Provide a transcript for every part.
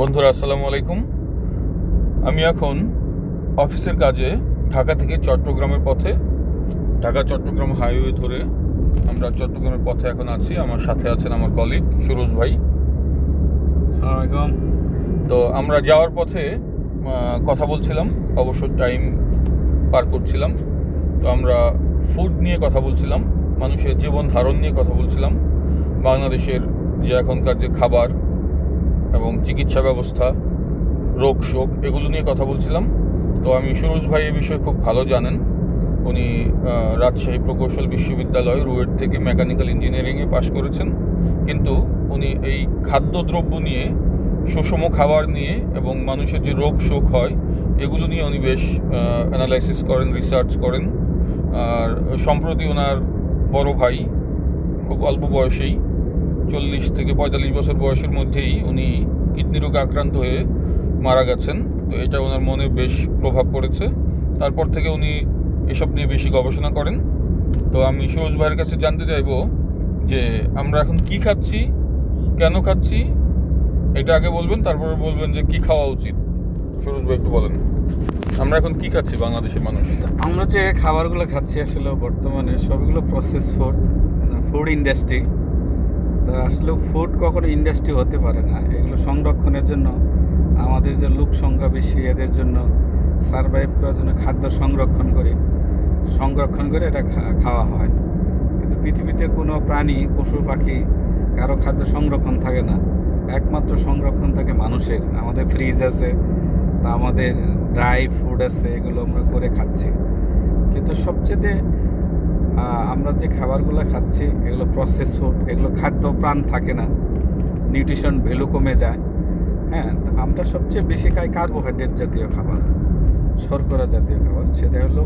বন্ধুরা আসসালামু আলাইকুম। আমি এখন অফিসের কাজে ঢাকা থেকে চট্টগ্রামের পথে, ঢাকা চট্টগ্রাম হাইওয়ে ধরে আমরা চট্টগ্রামের পথে এখন আছি। আমার সাথে আছেন আমার কলিগ সুরজ ভাই। আসসালামু আলাইকুম। তো আমরা যাওয়ার পথে কথা বলছিলাম, অবশ্য টাইম পার করছিলাম। তো আমরা ফুড নিয়ে কথা বলছিলাম, মানুষের জীবন ধারণ নিয়ে কথা বলছিলাম, বাংলাদেশের যে এখনকার যে খাবার এবং চিকিৎসা ব্যবস্থা, রোগ শোক, এগুলো নিয়ে কথা বলছিলাম। তো আমি সুরজ ভাই এ বিষয়ে খুব ভালো জানেন। উনি রাজশাহী প্রকৌশল বিশ্ববিদ্যালয় রুয়েট থেকে মেকানিক্যাল ইঞ্জিনিয়ারিংয়ে পাশ করেছেন, কিন্তু উনি এই খাদ্যদ্রব্য নিয়ে, সুষম খাবার নিয়ে এবং মানুষের যে রোগ শোক হয় এগুলো নিয়ে উনি বেশ অ্যানালাইসিস করেন, রিসার্চ করেন। আর সম্প্রতি ওনার বড় ভাই খুব অল্প বয়সেই, 40 থেকে 45 বছর বয়সের মধ্যেই উনি কিডনি রোগে আক্রান্ত হয়ে মারা গেছেন। তো এটা ওনার মনে বেশ প্রভাব পড়েছে। তারপর থেকে উনি এসব নিয়ে বেশি গবেষণা করেন। তো আমি সুরজ ভাইয়ের কাছে জানতে চাইব যে আমরা এখন কি খাচ্ছি, কেন খাচ্ছি, এটা আগে বলবেন, তারপরে বলবেন যে কি খাওয়া উচিত। সুরজ ভাই একটু বলেন, আমরা এখন কি খাচ্ছি বাংলাদেশের মানুষ? আমরা যে খাবারগুলো খাচ্ছি আসলে বর্তমানে সবগুলো প্রসেস ফুড ইন্ডাস্ট্রি। তা আসলে ফুড কখনো ইন্ডাস্ট্রি হতে পারে না। এগুলো সংরক্ষণের জন্য আমাদের যে লোক সংখ্যা বেশি, এদের জন্য সারভাইভ করার জন্য খাদ্য সংরক্ষণ করে এটা খাওয়া হয়। কিন্তু পৃথিবীতে কোনো প্রাণী, পশু পাখি কারো খাদ্য সংরক্ষণ থাকে না। একমাত্র সংরক্ষণ থাকে মানুষের। আমাদের ফ্রিজ আছে, তা আমাদের ড্রাই ফুড আছে, এগুলো আমরা করে খাচ্ছি। কিন্তু সবচেয়ে আমরা যে খাবারগুলো খাচ্ছি এগুলো প্রসেস ফুড, এগুলো খাদ্য প্রাণ থাকে না, নিউট্রিশন ভ্যালু কমে যায়। হ্যাঁ, আমরা সবচেয়ে বেশি খাই কার্বোহাইড্রেট জাতীয় খাবার, শর্করা জাতীয় খাবার। সেটা হলো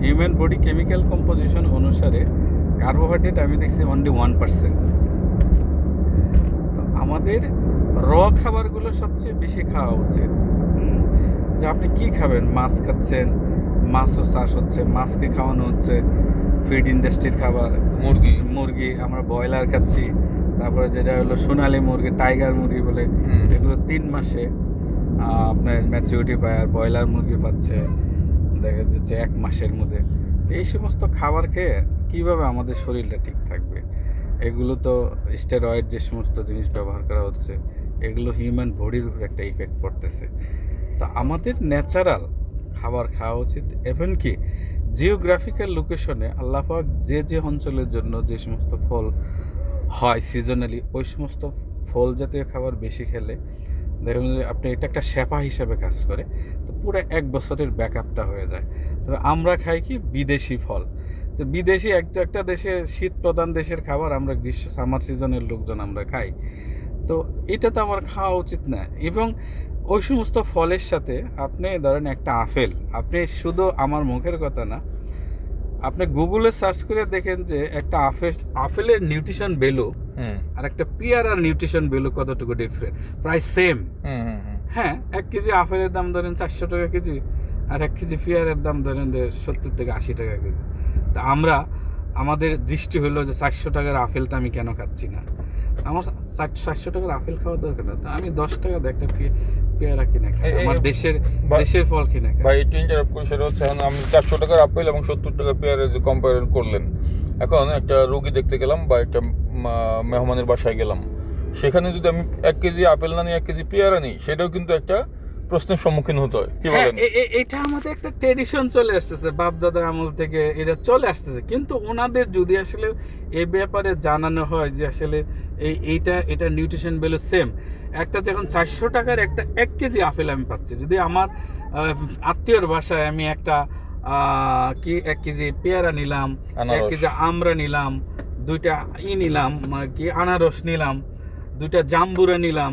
হিউম্যান বডি কেমিক্যাল কম্পোজিশন অনুসারে কার্বোহাইড্রেট আমি দেখছি অনলি 1%। তো আমাদের খাবারগুলো সবচেয়ে বেশি খাওয়া উচিত। যে আপনি কি খাবেন? মাছ খাচ্ছেন, মাছও চাষ হচ্ছে, মাছকে খাওয়ানো হচ্ছে ফিড ইন্ডাস্ট্রির খাবার। মুরগি আমরা ব্রয়লার খাচ্ছি, তারপরে যেটা হলো সোনালী মুরগি, টাইগার মুরগি বলে, এগুলো 3 মাসে আপনার ম্যাচুরিটি পায়। আর ব্রয়লার মুরগি পাচ্ছে দেখা যাচ্ছে 1 মাসের মধ্যে। এই সমস্ত খাবার খেয়ে কীভাবে আমাদের শরীরটা ঠিক থাকবে? এগুলো তো স্টেরয়েড যে সমস্ত জিনিস ব্যবহার করা হচ্ছে, এগুলো হিউম্যান বডির উপর একটা ইফেক্ট পড়তেছে। তো আমাদের ন্যাচারাল খাবার খাওয়া উচিত। এমন কি জিওগ্রাফিক্যাল লোকেশনে আল্লাহ পাক যে অঞ্চলের জন্য যে সমস্ত ফল হয় সিজনালি, ওই সমস্ত ফল জাতীয় খাবার বেশি খেলে দেখবেন যে আপনি এটা একটা শেফা হিসাবে কাজ করে। তো পুরো 1 বছরের ব্যাকআপটা হয়ে যায়। তবে আমরা খাই কি বিদেশি ফল। তো বিদেশি একটা দেশে, শীত প্রধান দেশের খাবার আমরা সামার সিজনের লোকজন আমরা খাই। তো এটা তো আমার খাওয়া উচিত না। এবং ওই সমস্ত ফলের সাথে আপনি ধরেন একটা আপেল, আপনি শুধু আমার মুখের কথা না, আপনি গুগলে সার্চ করে দেখেন যে একটা আপেলের নিউট্রিশন ভ্যালু আর একটা পেয়ারার নিউট্রিশন ভ্যালু কতটুকু ডিফারেন্ট, প্রায় সেম। হ্যাঁ, 1 কেজি আপেলের দাম ধরেন 400 টাকা কেজি, আর 1 কেজি পেয়ারের দাম ধরেন 70 থেকে 80 টাকা কেজি। তা আমাদের দৃষ্টি হলো যে 400 টাকার আপেলটা আমি কেন খাচ্ছি না? আমার 400 টাকার আপেল খাওয়ার দরকার না, তো আমি 10 টাকা দিয়ে একটা পেয়ারা কিনে খাই, আমার দেশের ফল কিনে খাই। ভাই একটু ইন্টারাপ্ট করি, সেটা হচ্ছে এখন আমি 400 টাকার আপেল এবং 70 টাকার পেয়ারের যে কম্পেয়ার করলেন, এখন একটা রোগী দেখতে গেলাম বা একটা মেহমানের বাসায় গেলাম, সেখানে যদি আমি 1 কেজি আপেল না নিই, 1 কেজি পেয়ারা নিই, সেটাও কিন্তু একটা প্রশ্নের সম্মুখীন হতে হয়। কি বলেন? এটা আমাদের একটা ট্রেডিশন চলে আসতেছে, বাপ দাদার আমল থেকে এটা চলে আসতেছে। কিন্তু ওনাদের যদি আসলে এই ব্যাপারে জানানো হয় যে আসলে এটা নিউট্রিশন ভ্যালু সেম, একটা যখন 400 টাকার একটা 1 কেজি আপেল আমি পাচ্ছি, যদি আমার আত্মীয়র বাসায় আমি একটা 1 কেজি পেয়ারা নিলাম, 1 কেজি আমড়া নিলাম, 2টা নিলাম আনারস নিলাম, 2টা জাম্বুরা নিলাম,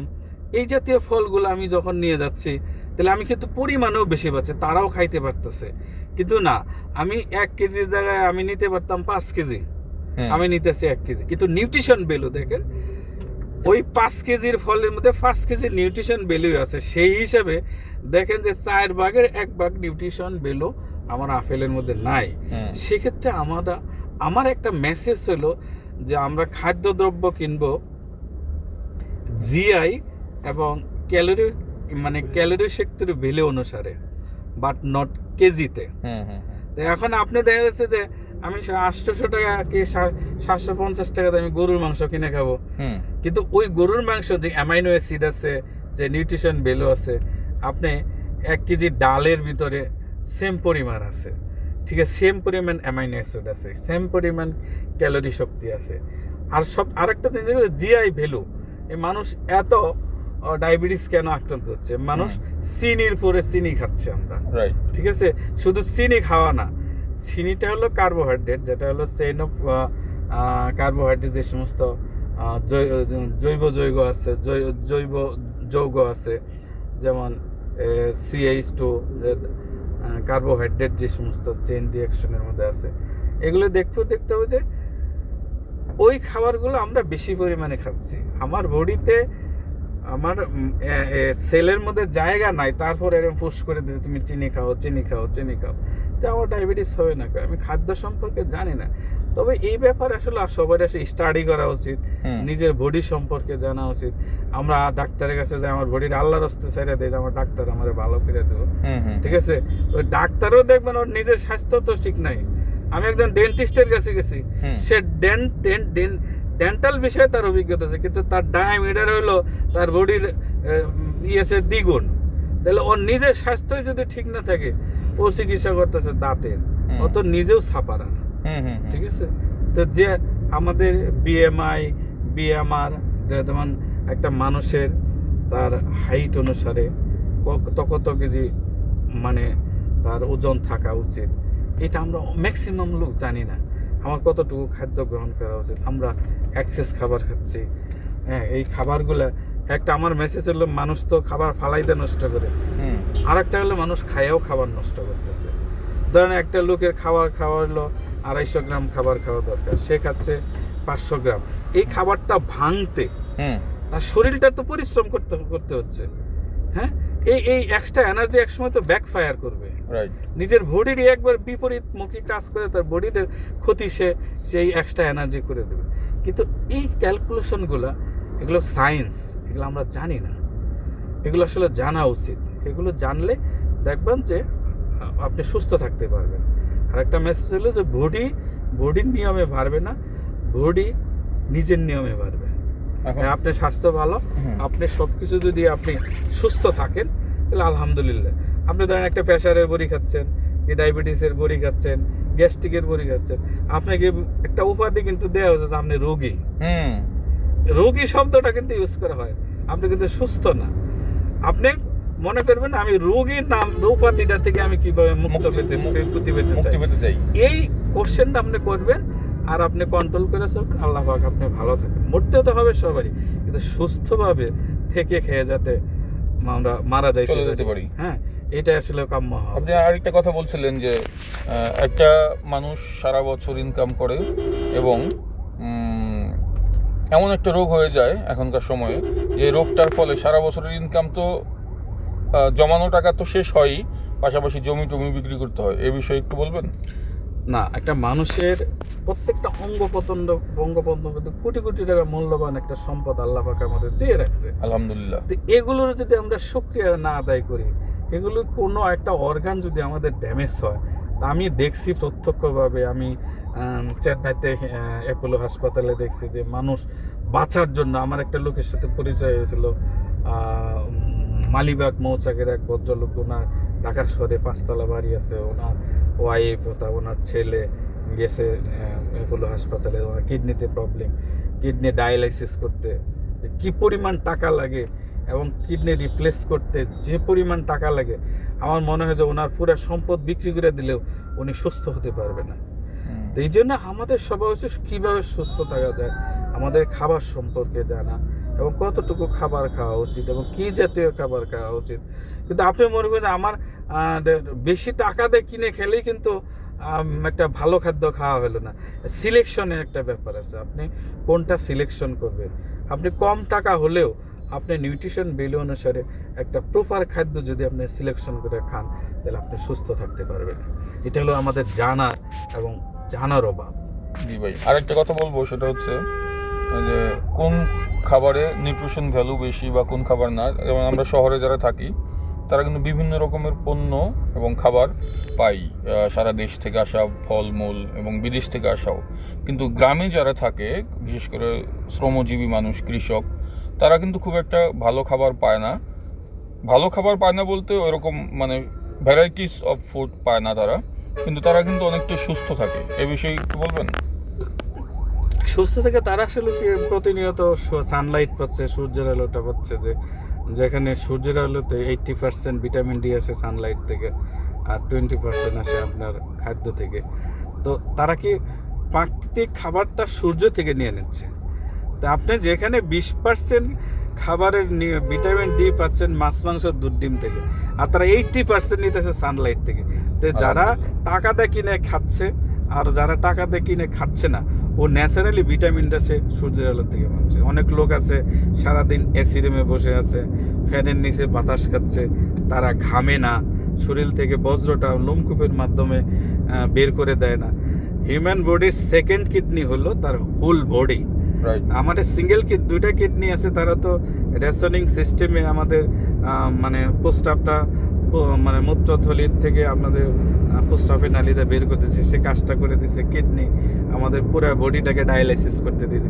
এই জাতীয় ফলগুলো আমি যখন নিয়ে যাচ্ছি, তাহলে আমি কিন্তু পরিমাণেও বেশি পাচ্ছি, তারাও খাইতে পারতেছে। কিন্তু না, আমি 1 কেজির জায়গায় আমি নিতে পারতাম 5 কেজি, আমি নিতেছি 1 কেজি। কিন্তু নিউট্রিশন ভ্যালু দেখেন, ওই 5 কেজির ফলের মধ্যে 5 কেজি নিউট্রিশন ভ্যালু আছে। সেই হিসাবে দেখেন যে 4 ভাগের 1 ভাগ নিউট্রিশন ভ্যালু আমার আপেলের মধ্যে নাই। সেক্ষেত্রে আমার একটা মেসেজ হলো যে আমরা খাদ্যদ্রব্য কিনবো জিআই এবং ক্যালোরি মানে ক্যালোরি শক্তির ভ্যালু অনুসারে, বাট নট কেজিতে। তো এখন আপনি দেখা যাচ্ছে যে আমি 800 টাকা কি 750 টাকাতে আমি গরুর মাংস কিনে খাবো, কিন্তু ওই গরুর মাংস যে অ্যামাইনো অ্যাসিড আছে, যে নিউট্রিশন ভ্যালু আছে, আপনি 1 কেজি ডালের ভিতরে সেম পরিমাণ আছে, ঠিক আছে, সেম পরিমাণ অ্যামাইনো অ্যাসিড আছে, সেম পরিমাণ ক্যালোরি শক্তি আছে। আর আরেকটা জিনিস জিআই ভ্যালু, এই মানুষ এত ডায়াবেটিস কেন আক্রান্ত হচ্ছে? মানুষ চিনির পরে চিনি খাচ্ছে আমরা, ঠিক আছে। শুধু চিনি খাওয়া না, চিনিটা হলো কার্বোহাইড্রেট, যেটা হলো চেইন অফ কার্বোহাইড্রেট, যে সমস্ত জৈব যৌগ আছে, জৈব যৌগ আছে, যেমন CH2 কার্বোহাইড্রেট, যে সমস্ত চেইন রিঅ্যাকশনের মধ্যে আছে, এগুলো দেখতে হবে যে ওই খাবারগুলো আমরা বেশি পরিমাণে খাচ্ছি। আমার বডিতে, আমার সেলের মধ্যে জায়গা নাই, তারপর এরকম পুশ করে দিতে তুমি চিনি খাও, তো আমার ডায়াবেটিস হবে না। আমি খাদ্য সম্পর্কে জানি না, তবে এই ব্যাপারে আসলে সবার স্টাডি করা উচিত, নিজের বডি সম্পর্কে জানা উচিত। আমরা ডাক্তারের কাছে যাই, আমার বডির আল্লাহর রাস্তায় ছেড়ে দেয়, আমার ডাক্তার আমার ভালো করে দেবো, ঠিক আছে। ওই ডাক্তারও দেখবেন ওর নিজের স্বাস্থ্য তো ঠিক নাই। আমি একজন ডেন্টিস্টের কাছে গেছি, সে ডেন্টাল বিষয়ে তার অভিজ্ঞতা আছে, কিন্তু তার ডায়ামিটার হলো তার বডির দ্বিগুণ। তাহলে ওর নিজের স্বাস্থ্যই যদি ঠিক না থাকে, ও চিকিৎসা করতেছে দাঁতের, ও তো নিজেও ছাপারা, ঠিক আছে। তো যে আমাদের BMR যেমন একটা মানুষের তার হাইট অনুসারে কত কেজি মানে তার ওজন থাকা উচিত, এটা আমরা ম্যাক্সিমাম লোক জানি না। আমার কতটুকু খাদ্য গ্রহণ করা উচিত, আমরা এক্সেস খাবার খাচ্ছি। হ্যাঁ, এই খাবারগুলো একটা আমার মেসেজ হলো, মানুষ তো খাবার ফালাইতে নষ্ট করে, আর একটা হলো মানুষ খায়াও খাবার নষ্ট করতেছে। ধরেন একটা লোকের খাবার হলো 250 গ্রাম খাবার খাওয়া দরকার, সে খাচ্ছে 500 গ্রাম। এই খাবারটা ভাঙতে তার শরীরটা তো পরিশ্রম করতে হচ্ছে। হ্যাঁ, এই এক্সট্রা এনার্জি একসময় তো ব্যাকফায়ার করবে, নিজের বডিরই একবার বিপরীতমুখী কাজ করে তার বডির ক্ষতি সেই এক্সট্রা এনার্জি করে দেবে। কিন্তু এই ক্যালকুলেশনগুলো, এগুলো সায়েন্স, এগুলো আমরা জানি না, এগুলো আসলে জানা উচিত। এগুলো জানলে দেখবেন যে আপনি সুস্থ থাকতে পারবেন। আর একটা মেসেজ হলো যে বডির নিয়মে বাড়বে না, বডি নিজের নিয়মে বাড়বে। আপনার স্বাস্থ্য ভালো, আপনি সবকিছু যদি আপনি সুস্থ থাকেন, তাহলে আলহামদুলিল্লাহ। আপনি ধরেন একটা প্রেশারের বড়ি খাচ্ছেন, কি ডায়াবেটিসের বড়ি খাচ্ছেন, গ্যাস্ট্রিকের বড়ি খাচ্ছেন, আপনাকে একটা উপাধি কিন্তু দেওয়া হচ্ছে যে আপনি রোগী। রোগী শব্দটা কিন্তু ইউজ করা হয়, আপনি কিন্তু সুস্থ না। আপনি মনে করবেন আমি রোগীর নাম উপাধিটা থেকে আমি কিভাবে মুক্তি পেতে চাই, এই কোশ্চেনটা আপনি করবেন, আর আপনি কন্ট্রোল করে চলবেন। আল্লাহ পাক আপনি ভালো থাকেন। মরতে তো হবে সবারই, কিন্তু সুস্থভাবে থেকে খেয়ে যাতে আমরা মারা যাইতে পারি। হ্যাঁ, এটা আসলে কাম্য। আপনি আরেকটা কথা বলছিলেন যে একটা মানুষ সারা বছর ইনকাম করে এবং এমন একটা রোগ হয়ে যায় এখনকার সময়ে, যে রোগটার ফলে সারা বছরের ইনকাম তো জমানো টাকা তো শেষ হয়ই, পাশাপাশি জমি টমি বিক্রি করতে হয়। এ বিষয়ে একটু বলবেন? না, একটা মানুষের প্রত্যেকটা অঙ্গ প্রত্যঙ্গ কোটি কোটি টাকা মূল্যবান একটা সম্পদ আল্লাহ পাক আমাদের দিয়ে রাখছে, আলহামদুলিল্লাহ। এগুলোর যদি আমরা শুকরিয়া না আদায় করি, এগুলো কোনো একটা অর্গান যদি আমাদের ড্যামেজ হয়, তা আমি দেখছি প্রত্যক্ষভাবে। আমি চেন্নাইতে অ্যাপোলো হাসপাতালে দেখছি যে মানুষ বাঁচার জন্য, আমার একটা লোকের সাথে পরিচয় হয়েছিল, মালিবাগ মৌচাকের এক ভদ্রলোক, ওনার ঢাকা শহরে 5 তলা বাড়ি আছে, ওনার ওয়াইফ ওনার ছেলে গেছে অ্যাপোলো হাসপাতালে, ওনার কিডনিতে প্রবলেম, কিডনি ডায়ালাইসিস করতে কি পরিমাণ টাকা লাগে, এবং কিডনি রিপ্লেস করতে যে পরিমাণ টাকা লাগে, আমার মনে হয় যে ওনার পুরো সম্পদ বিক্রি করে দিলেও উনি সুস্থ হতে পারবে না। তো এই জন্য আমাদের সবাই হচ্ছে কীভাবে সুস্থ থাকা যায়, আমাদের খাবার সম্পর্কে জানা, এবং কতটুকু খাবার খাওয়া উচিত এবং কী জাতীয় খাবার খাওয়া উচিত। কিন্তু আপনি মনে করেন আমার বেশি টাকা দিয়ে কিনে খেলেই কিন্তু একটা ভালো খাদ্য খাওয়া হলো না। সিলেকশনের একটা ব্যাপার আছে, আপনি কোনটা সিলেকশন করবেন। আপনি কম টাকা হলেও আপনি নিউট্রিশন ভ্যালু অনুসারে একটা প্রপার খাদ্য যদি আপনি সিলেকশন করে খান, তাহলে আপনি সুস্থ থাকতে পারবেন। এটা হলো আমাদের জানার এবং জানার অভাব। জি ভাই, আরেকটা কথা বলবো, সেটা হচ্ছে যে কোন খাবারে নিউট্রিশন ভ্যালু বেশি বা কোন খাবার না। যেমন আমরা শহরে যারা থাকি তারা কিন্তু বিভিন্ন রকমের পণ্য এবং খাবার পাই, সারা দেশ থেকে আসা ফলমূল এবং বিদেশ থেকে আসাও। কিন্তু গ্রামে যারা থাকে, বিশেষ করে শ্রমজীবী মানুষ, কৃষক, তারা কিন্তু খুব একটা ভালো খাবার পায় না। ভালো খাবার পায় না বলতে ওইরকম মানে ভ্যারাইটিস অফ ফুড পায় না তারা, কিন্তু তারা কিন্তু অনেকটা সুস্থ থাকে। এ বিষয়ে একটু বলবেন? সুস্থ থেকে তারা আসলে কি প্রতিনিয়ত সানলাইট পাচ্ছে, সূর্যের আলোটা পাচ্ছে, যেখানে সূর্যের আলোতে 80% ভিটামিন ডি আসে সানলাইট থেকে, আর 20% আসে আপনার খাদ্য থেকে। তো তারা কি প্রাকৃতিক খাবারটা সূর্য থেকে নিয়ে নিচ্ছে। তো আপনি যেখানে 20% খাবারের ভিটামিন ডি পাচ্ছেন মাছ, মাংস, দুধ, ডিম থেকে, আর তারা 80% নিতেছে সানলাইট থেকে। তো যারা টাকা দিয়ে কিনে খাচ্ছে আর যারা টাকা দিয়ে কিনে খাচ্ছে না, ও ন্যাচারালি ভিটামিনটা সে সূর্যের আলো থেকে পাচ্ছে। অনেক লোক আছে সারাদিন এসি রুমে বসে আছে, ফ্যানের নিচে বাতাস খাচ্ছে, তারা ঘামে না, শরীর থেকে বজ্রটা লোমকূপের মাধ্যমে বের করে দেয় না। হিউম্যান বডির সেকেন্ড কিডনি হলো তার হোল বডি। আমাদের সিঙ্গেল দুইটা কিডনি আছে, তারা তো রেশনিং সিস্টেমে আমাদের মানে প্রস্রাবটা মানে মূত্রথলির থেকে আপনাদের প্রস্রাবের নালীতে বের করে দিচ্ছে, সে কাজটা করে দিচ্ছে কিডনি। আমাদের পুরো বডিটাকে ডায়ালাইসিস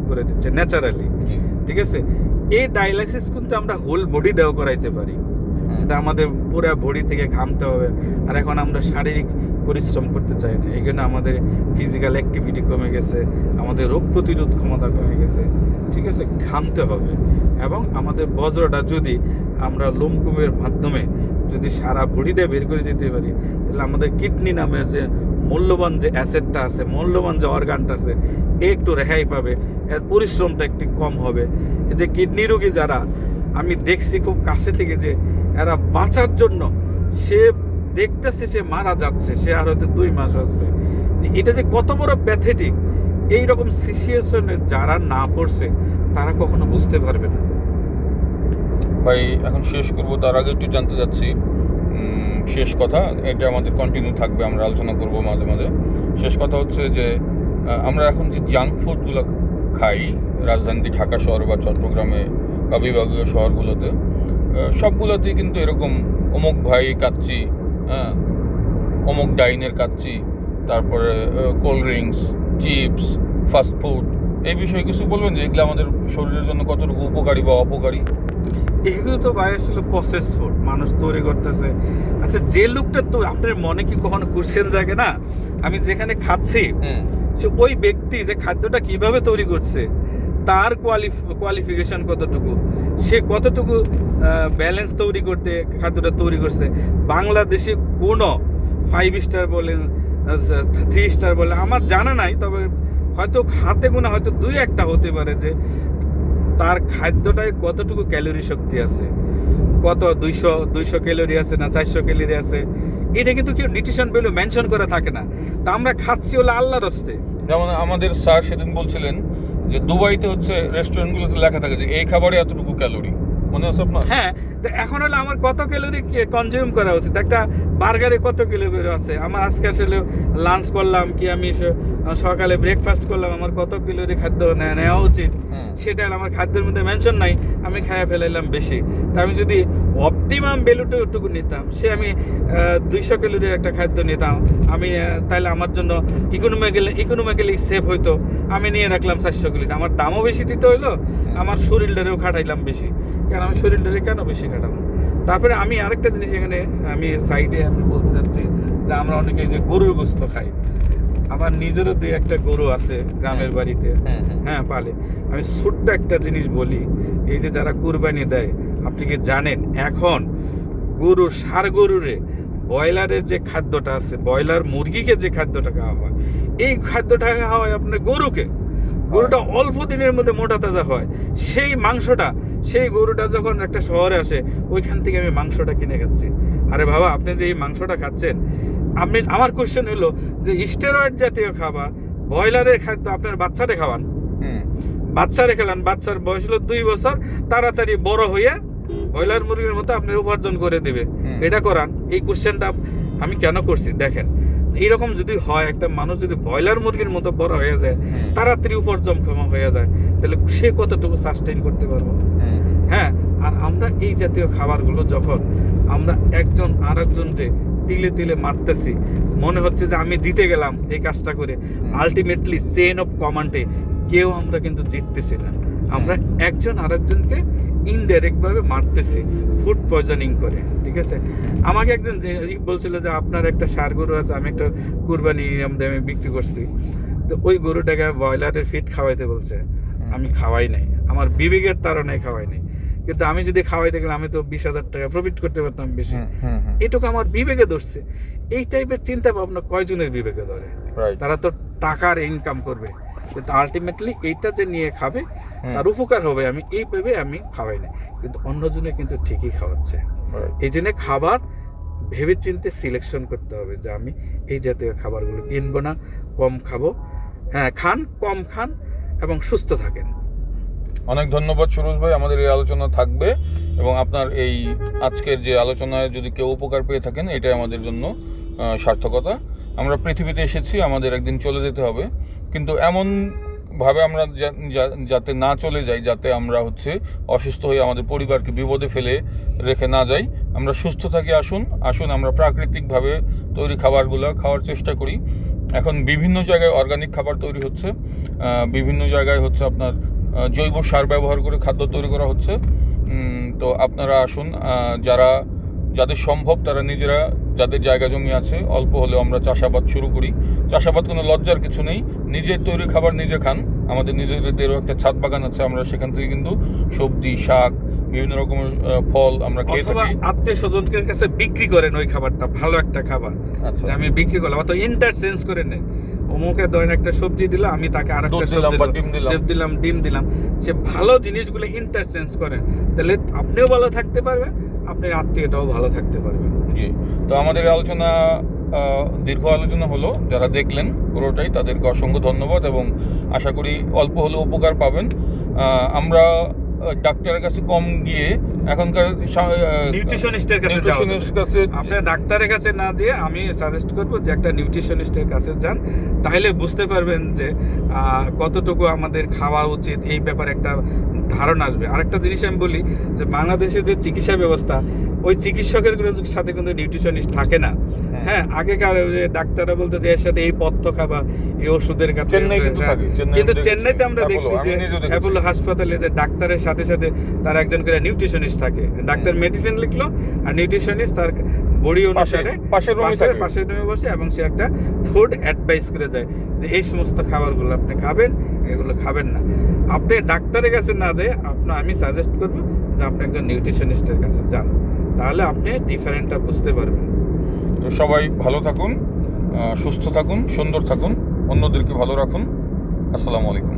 করে দিচ্ছে ন্যাচারালি। ঠিক আছে, এই ডায়ালাইসিস কিন্তু আমরা হোল বডি দেওয়া করাইতে পারি, যেটা আমাদের পুরো বডি থেকে ঘামতে হবে। আর এখন আমরা শারীরিক পরিশ্রম করতে চাই না, এই জন্য আমাদের ফিজিক্যাল অ্যাক্টিভিটি কমে গেছে, আমাদের রোগ প্রতিরোধ ক্ষমতা কমে গেছে। ঠিক আছে, ঘামতে হবে। এবং আমাদের বজ্রটা যদি আমরা লোমকূপের মাধ্যমে যদি সারা বডিতে বের করে যেতে পারি, তাহলে আমাদের কিডনি নামের যে মূল্যবান যে অ্যাসেটটা আছে, মূল্যবান যে অর্গানটা আছে, একটু রেহাই পাবে, এর পরিশ্রমটা একটু কম হবে। এতে কিডনি রোগী যারা আমি দেখছি খুব কাছে থেকে, যে এরা বাঁচার জন্য সে দেখতেছে সে মারা যাচ্ছে, সে আর হয়তো 2 মাস বাঁচবে। যে এটা যে কত বড় প্যাথেটিক, এইরকম সিচুয়েশনে যারা না পড়ছে তারা কখনো বুঝতে পারবে না। ভাই এখন শেষ করব, তার আগে একটু জানতে চাচ্ছি, শেষ কথা, এটা আমাদের কন্টিনিউ থাকবে, আমরা আলোচনা করব মাঝে মাঝে। শেষ কথা হচ্ছে যে আমরা এখন যে জাঙ্ক ফুডগুলো খাই রাজধানী ঢাকা শহর বা চট্টগ্রামে বা বিভাগীয় শহরগুলোতে, সবগুলোতেই কিন্তু এরকম অমুক ভাই কাচ্চি, হ্যাঁ, অমুক ডাইনের কাচ্চি, তারপরে cold drinks, chips, fast food, এই বিষয়ে কিছু বলবেন যে এগুলো আমাদের শরীরের জন্য কতটুকু উপকারী বা অপকারী? এগুলো তো ভাই আসলে প্রসেস ফুড মানুষ তৈরি করতেছে। আচ্ছা, যে লোকটা, তো আপনার মনে কি কখনো কোশ্চেন জাগে না, আমি যেখানে খাচ্ছি সে ওই ব্যক্তি যে খাদ্যটা কিভাবে তৈরি করছে, তার কোয়ালিফিকেশন কতটুকু, সে কতটুকু ব্যালেন্স তৈরি করতে খাদ্যটা তৈরি করছে। বাংলাদেশে কোনো 5 স্টার বলেন 3 স্টার বলে আমার জানা নাই, তবে হয়তো হাতে গোনা হয়তো 2-1টা হতে পারে যে তার খাদ্যটায় কতটুকু ক্যালোরি শক্তি আছে, কত 200 ক্যালোরি আছে না 400 ক্যালোরি আছে, এটা কিন্তু কেউ নিউট্রিশন ভ্যালু মেনশন করে থাকে না। তা আমরা খাচ্ছি হলো আল্লাহর হস্তে। যেমন আমাদের স্যার সেদিন বলছিলেন যে দুবাইতে হচ্ছে রেস্টুরেন্টগুলোতে লেখা থাকে যে এই খাবারে এতটুকু ক্যালোরি, মনে আছে আপনার? হ্যাঁ, তো এখন হলো আমার কত ক্যালোরি কনজিউম করা উচিত, একটা বার্গারে কত ক্যালোরি আছে, আমার আজকে আসলে লাঞ্চ করলাম কি আমি সকালে ব্রেকফাস্ট করলাম, আমার কত ক্যালোরি খাদ্য নেওয়া উচিত, সেটা আমার খাদ্যের মধ্যে মেনশন নাই, আমি খাইয়া ফেলাইলাম বেশি। তা আমি যদি অপটিমাম ভ্যালুটুকু নিতাম, সে আমি 200 ক্যালোরির একটা খাদ্য নিতাম, আমি তাহলে আমার জন্য ইকোনমিক্যালি সেফ হইতো। আমি নিয়ে রাখলাম 400 ক্যালোরি, আমার দামও বেশি দিতে হইলো, আমার শরীরটারেও খাটাইলাম বেশি, কেন আমি শরীরটারে কেন বেশি খাটাবো। তারপরে আমি আরেকটা জিনিস এখানে আমি সাইডে আমি বলতে চাচ্ছি যে আমরা অনেকে যে গরুর গোস্ত খাই, আমার নিজেরও 2-1টা গরু আছে গ্রামের বাড়িতে, হ্যাঁ পালে। আমি ছোট্ট একটা জিনিস বলি, এই যে যারা কুরবানি দেয়, আপনি কি জানেন এখন ষাঁড় গরুরে ব্রয়লারের যে খাদ্যটা আছে, ব্রয়লার মুরগিকে যে খাদ্যটা খাওয়া হয়, এই খাদ্যটা খাওয়া হয় আপনার গরুকে। গরুটা অল্প দিনের মধ্যে মোটা তাজা হয়, সেই গরুটা যখন একটা শহরে আসে, ওইখান থেকে আমি মাংসটা কিনে খাচ্ছি। আরে বাবা, আপনি যে এই মাংসটা খাচ্ছেন, আমার কোশ্চেন হলো যে স্টেরয়েড জাতীয় খাবার, ব্রয়লারের খাদ্য আপনার বাচ্চারে খাওয়ান, বাচ্চারে খেলান, বাচ্চার বয়স হলো 2 বছর, তাড়াতাড়ি বড় হইয়া ব্রয়লার মুরগির মতো আপনার উপার্জন করে দিবে, এটা করান। এই কোশ্চেনটা আমি কেন করছি দেখেন, এইরকম যদি হয়, একটা মানুষ যদি ব্রয়লার মুরগির মতো বড় হয়ে যায়, হুম। তাড়াতাড়ি উপার্জন ক্ষমা হয়ে যায়, তাহলে সে কতটুকু সাস্টেইন করতে পারবো? হ্যাঁ, আর আমরা এই জাতীয় খাবারগুলো যখন আমরা একজন আরেকজনকে তিলে তিলে মারতেছি, মনে হচ্ছে যে আমি জিতে গেলাম এই কাজটা করে, আলটিমেটলি চেইন অফ কমান্ডে কেউ আমরা কিন্তু জিততেছি না, আমরা একজন আরেকজনকে ইনডাইরেক্ট ভাবে মারতেছি ফুড পয়জনিং করে। ঠিক আছে, আমাকে একজন বলছিল যে আপনার একটা ষাঁড় গরু আছে, আমি একটা কুরবানি আমি বিক্রি করছি, তো ওই গরুটাকে ব্রয়লারের ফিড খাওয়াইতে বলছে, আমি খাওয়াই নাই, আমার বিবেকের তাড়নায় খাওয়াই নাই, কিন্তু আমি যদি খাওয়াইতে গেলে আমি তো 20,000 টাকা প্রফিট করতে পারতাম বেশি, এটুকু আমার বিবেকে ধরছে। এই টাইপের চিন্তা ভাবনা কয়জনের বিবেকে ধরে? তারা তো টাকার ইনকাম করবে, কিন্তু আলটিমেটলি এইটা যে নিয়ে খাবে তার উপকার হবে, আমি এই ভেবে আমি খাওয়াই না, কিন্তু অন্যজনে কিন্তু ঠিকই খাওয়াচ্ছে। এই জন্য খাবার ভেবে চিন্তে সিলেকশন করতে হবে যে আমি এই জাতীয় খাবারগুলো কিনবো না, কম খাবো। হ্যাঁ, খান, কম খান এবং সুস্থ থাকেন। অনেক ধন্যবাদ সুরজ ভাই, আমাদের এই আলোচনা থাকবে এবং আপনার এই আজকের যে আলোচনায় যদি কেউ উপকার পেয়ে থাকেন, এটাই আমাদের জন্য সার্থকতা। আমরা পৃথিবীতে এসেছি, আমাদের একদিন চলে যেতে হবে, কিন্তু এমনভাবে আমরা যাতে না চলে যাই, যাতে আমরা অসুস্থ হয়ে আমাদের পরিবারকে বিপদে ফেলে রেখে না যাই, আমরা সুস্থ থাকি। আসুন আমরা প্রাকৃতিকভাবে তৈরি খাবারগুলো খাওয়ার চেষ্টা করি। এখন বিভিন্ন জায়গায় অর্গানিক খাবার তৈরি হচ্ছে, বিভিন্ন জায়গায় আপনার জৈব সার ব্যবহার করে খাদ্য তৈরি করা হচ্ছে। তো আপনারা আসুন, যাদের সম্ভব তারা নিজেরা, যাদের জায়গা জমি আছে অল্প হলেও, আমরা চাষাবাদ শুরু করি। চাষাবাদ কোনো লজ্জার কিছু নেই, নিজের তৈরি খাবার নিজে খান। আমাদের নিজেদেরও একটা ছাদ বাগান আছে, আমরা সেখান থেকে কিন্তু সবজি, শাক, বিভিন্ন রকমের ফল আমরা খেয়ে থাকি। আত্মীয় স্বজনদের কাছে বিক্রি করেন ওই খাবারটা, ভালো একটা খাবার, আচ্ছা, আমি বিক্রি করলাম, অত ইন্টারচেঞ্জ করে নেন। অমুকে ধরেন একটা সবজি দিলাম, আমি তাকে আরেকটা ডিম দিলাম, সে ভালো জিনিসগুলো ইন্টারচেঞ্জ করেন, তাহলে আপনিও ভালো থাকতে পারবেন, আপনার আত্মীয়টাও ভালো থাকতে পারবে। জি, তো আমাদের আলোচনা দীর্ঘ আলোচনা হলো, যারা দেখলেন পুরোটাই তাদেরকে অসংখ্য ধন্যবাদ এবং আশা করি অল্প হলেও উপকার পাবেন। আমরা ডাক্তারের কাছে কম গিয়ে এখনকার নিউট্রিশনিস্টের কাছে আপনি ডাক্তারের কাছে না দিয়ে আমি সাজেস্ট করবো যে একটা নিউট্রিশনিস্টের কাছে যান, তাহলে বুঝতে পারবেন যে কতটুকু আমাদের খাওয়া উচিত, এই ব্যাপারে একটা ধারণা আসবে। আরেকটা জিনিস আমি বলি যে বাংলাদেশে যে চিকিৎসা ব্যবস্থা, ওই চিকিৎসকের সাথে কিন্তু নিউট্রিশনিস্ট থাকে না। হ্যাঁ, আগেকার ডাক্তাররা বলতো যে এর সাথে এই পথ্য খাবা, এই ওষুধের কাছে, কিন্তু চেন্নাইতে আমরা দেখছি যে অ্যাপোলো হাসপাতালে যে ডাক্তারের সাথে সাথে তার একজন করে নিউট্রিশনিস্ট থাকে। ডাক্তার মেডিসিন লিখলো আর নিউট্রিশনিস্ট তার বডি অনুসারে পাশের রুমে বসে এবং সে একটা ফুড অ্যাডভাইস করে যায় যে এই সমস্ত খাবারগুলো আপনি খাবেন, এগুলো খাবেন না। আপনি ডাক্তারের কাছে না যেয়ে আমি সাজেস্ট করবো যে আপনি একজন নিউট্রিশনিস্টের কাছে যান, তাহলে আপনি ডিফারেন্টটা বুঝতে পারবেন। তো সবাই ভালো থাকুন, সুস্থ থাকুন, সুন্দর থাকুন, অন্যদেরকে ভালো রাখুন। আসসালামু আলাইকুম।